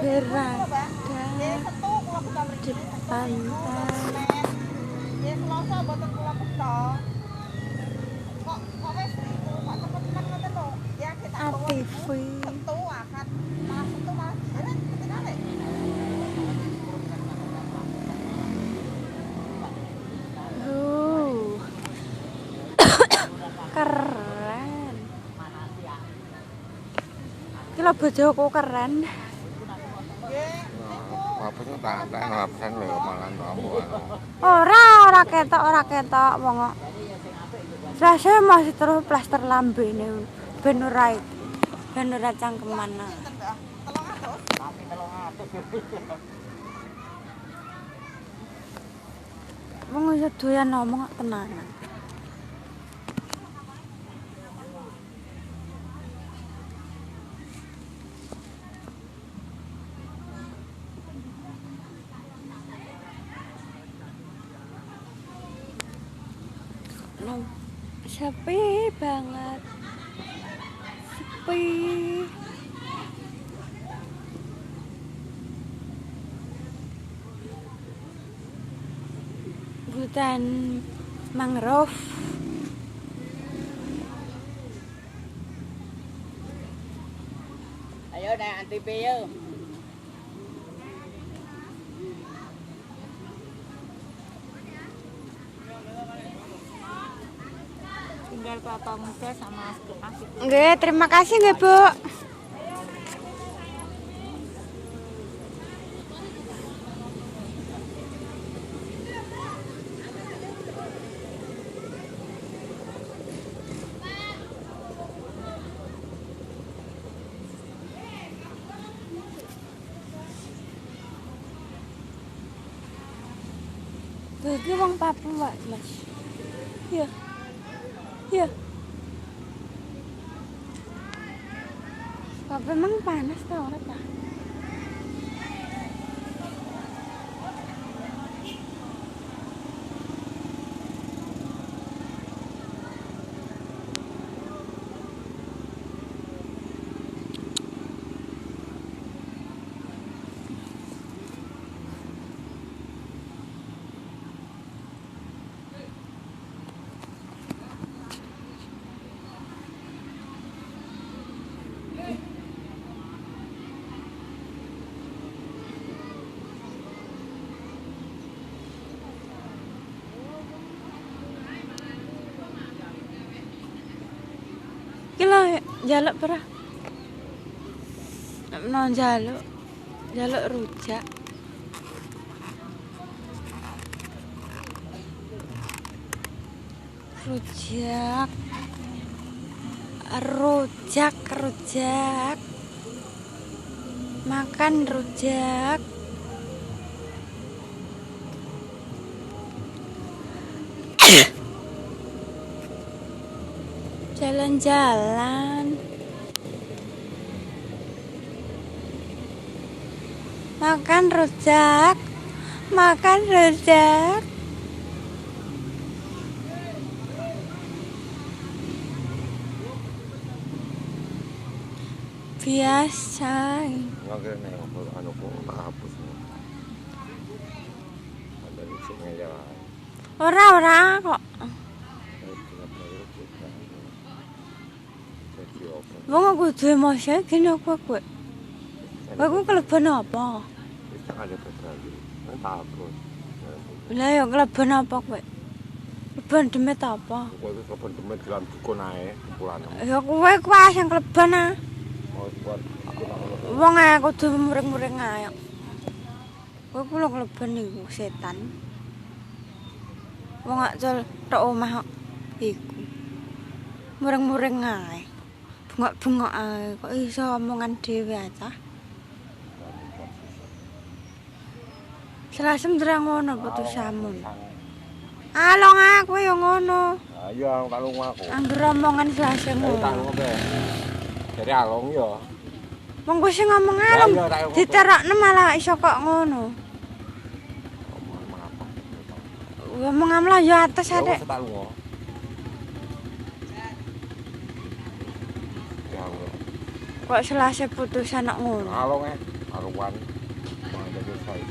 berada di pantai. ATV. Keren. Kilo bojoku keren. Apanya tak ngapain lho malah kamu. Ora ketok wong. Rasane masih terus plaster lambene ben ora cangkeman. Wong iso doyan ngomong tenanan. Sepi banget, sepi. Hutan mangrove. Ayo naik ATV yuk. Tinggal kelapa muda sama asik. Nggih, terima kasih nggih, Bu. Iki wong Papua, Mas. Iya. Iya. Kok memang panas ta ora ta? Kilo jaluk pernah? Non jaluk rujak. Rujak. Makan rujak. Jalan-jalan. Makan rujak. Biasa. Lagi nih anu kok tak hapus. Ada di sini ya. Ora kok. Wong aku duwe emosi gene aku. Aku keleben apa? Kita ada lagi. Takut. Lah ya keleben apa kowe? Keleben demit apa? Kowe itu keleben demit dalam dukun ae, pukulan. Ya kowe kuwi sing keleben ah. Oh, buat Wong ae kudu muring-muring ae. Kowe kula keleben iku setan. Wong gak col tok omah iku. Muring-muring ae. Bengok-bengok ae kok iso omongan dhewe acah. Selasem derang ngono putusamu. Along aku ya ngono. Ha iya tak lungo aku. Angger omongan selasem Tak ngono. lungo be. Dari along ya. Wong kowe sing ngomong along diterokne malah iso kok ngono. Ngomong amlah ya ates adek. Tak lungo. Kok selase putusan kok ngono. Along Arwan, mau jadi saya